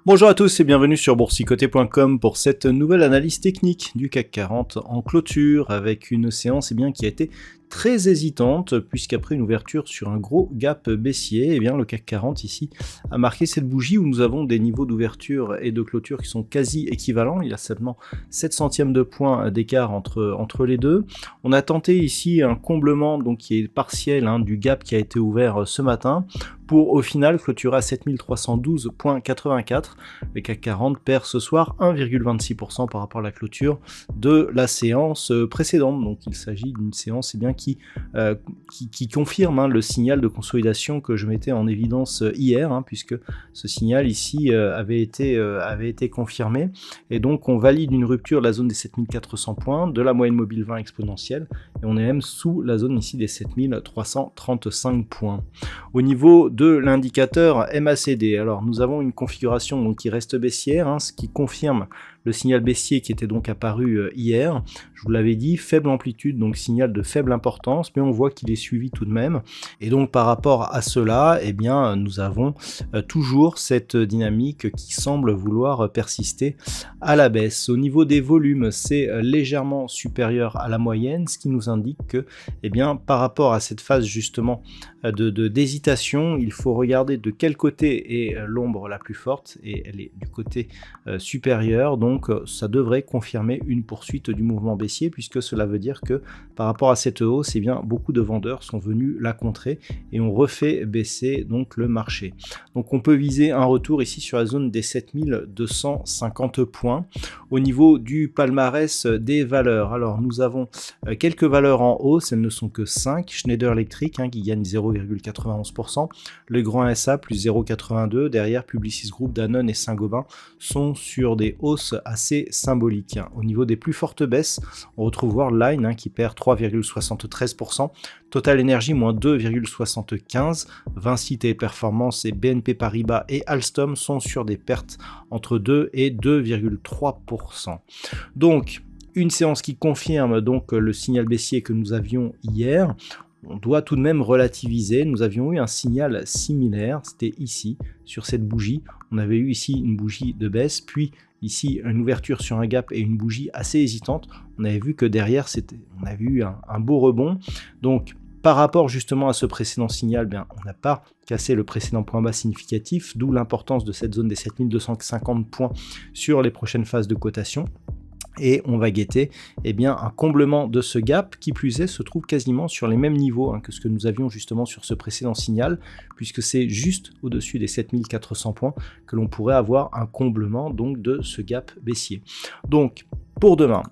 Bonjour à tous et bienvenue sur boursicoté.com pour cette nouvelle analyse technique du CAC 40 en clôture avec une séance qui a été très hésitante puisqu'après une ouverture sur un gros gap baissier, le CAC 40 ici a marqué cette bougie où nous avons des niveaux d'ouverture et de clôture qui sont quasi équivalents. Il y a seulement 7 centièmes de point d'écart entre les deux. On a tenté ici un comblement qui est partiel du gap qui a été ouvert ce matin pour au final clôturer à 7312,84. Le CAC 40 perd ce soir 1,26% par rapport à la clôture de la séance précédente. Donc il s'agit d'une séance qui confirme le signal de consolidation que je mettais en évidence hier, puisque ce signal ici avait été confirmé. Et donc on valide une rupture de la zone des 7400 points, de la moyenne mobile 20 exponentielle, et on est même sous la zone ici des 7335 points. Au niveau de l'indicateur MACD, alors nous avons une configuration qui reste baissière, ce qui confirme le signal baissier qui était donc apparu hier. Je vous l'avais dit, faible amplitude, donc signal de faible importance, mais on voit qu'il est suivi tout de même. Et donc par rapport à cela, nous avons toujours cette dynamique qui semble vouloir persister à la baisse. Au niveau des volumes, c'est légèrement supérieur à la moyenne, ce qui nous indique que par rapport à cette phase justement d'hésitation, il faut regarder de quel côté est l'ombre la plus forte, et elle est du côté supérieur. Donc ça devrait confirmer une poursuite du mouvement baissier, puisque cela veut dire que par rapport à cette hausse, beaucoup de vendeurs sont venus la contrer et on refait baisser donc le marché. Donc on peut viser un retour ici sur la zone des 7250 points. Au niveau du palmarès des valeurs, alors nous avons quelques valeurs en hausse, elles ne sont que 5. Schneider Electric qui gagne 0,91%, le Grand SA plus 0,82%, derrière Publicis Group, Danone et Saint-Gobain sont sur des hausses assez symboliques. Au niveau des plus fortes baisses, on retrouve Worldline qui perd 3,73%, Total Energy moins 2,75%, Vinci Téléperformance et BNP Paribas et Alstom sont sur des pertes entre 2 et 2,3%. Donc une séance qui confirme donc le signal baissier que nous avions hier. On doit tout de même relativiser. Nous avions eu un signal similaire, c'était ici, sur cette bougie. On avait eu ici une bougie de baisse, puis ici une ouverture sur un gap et une bougie assez hésitante. On avait vu que derrière, on avait eu un beau rebond. Donc, par rapport justement à ce précédent signal, on n'a pas cassé le précédent point bas significatif, d'où l'importance de cette zone des 7250 points sur les prochaines phases de cotation. Et on va guetter un comblement de ce gap, qui plus est se trouve quasiment sur les mêmes niveaux que ce que nous avions justement sur ce précédent signal, puisque c'est juste au-dessus des 7400 points que l'on pourrait avoir un comblement donc de ce gap baissier. Donc pour demain,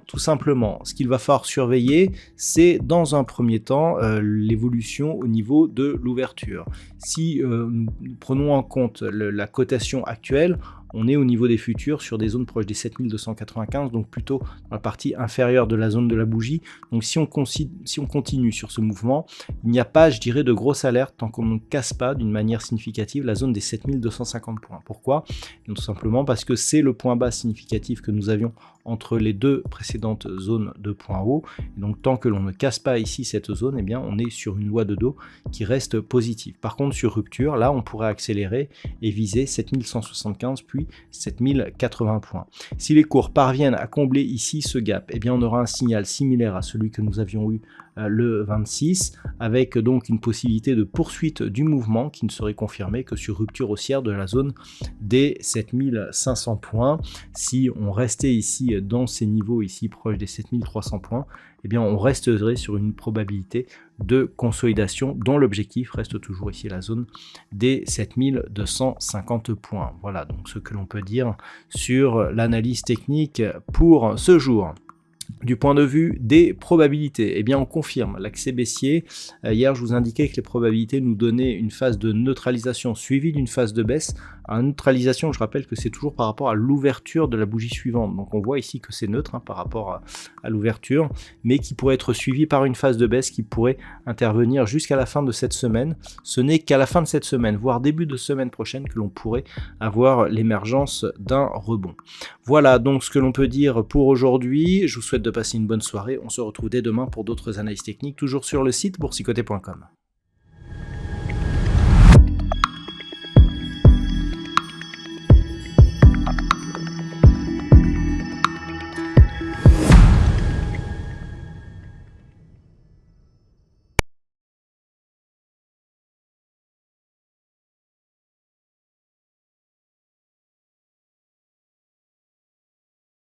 tout simplement, ce qu'il va falloir surveiller, c'est dans un premier temps l'évolution au niveau de l'ouverture. Si nous prenons en compte la cotation actuelle, on est au niveau des futurs sur des zones proches des 7295, donc plutôt dans la partie inférieure de la zone de la bougie. Donc si on continue sur ce mouvement, il n'y a pas, je dirais, de grosse alerte tant qu'on ne casse pas d'une manière significative la zone des 7250 points. Pourquoi ? Tout simplement parce que c'est le point bas significatif que nous avions entre les deux précédentes zones de points hauts. Et donc tant que l'on ne casse pas ici cette zone, on est sur une loi de dos qui reste positive. Par contre, sur rupture, là on pourrait accélérer et viser 7175 puis 7080 points. Si les cours parviennent à combler ici ce gap, on aura un signal similaire à celui que nous avions eu le 26, avec donc une possibilité de poursuite du mouvement qui ne serait confirmée que sur rupture haussière de la zone des 7500 points. Si on restait ici dans ces niveaux ici proches des 7300 points, on resterait sur une probabilité de consolidation dont l'objectif reste toujours ici la zone des 7250 points. Voilà donc ce que l'on peut dire sur l'analyse technique pour ce jour. Du point de vue des probabilités, eh bien on confirme l'accès baissier. Hier, je vous indiquais que les probabilités nous donnaient une phase de neutralisation suivie d'une phase de baisse. En neutralisation, je rappelle que c'est toujours par rapport à l'ouverture de la bougie suivante. Donc on voit ici que c'est neutre par rapport à l'ouverture, mais qui pourrait être suivi par une phase de baisse qui pourrait intervenir jusqu'à la fin de cette semaine. Ce n'est qu'à la fin de cette semaine, voire début de semaine prochaine, que l'on pourrait avoir l'émergence d'un rebond. Voilà donc ce que l'on peut dire pour aujourd'hui. Je vous souhaite de passer une bonne soirée. On se retrouve dès demain pour d'autres analyses techniques, toujours sur le site boursicoté.com.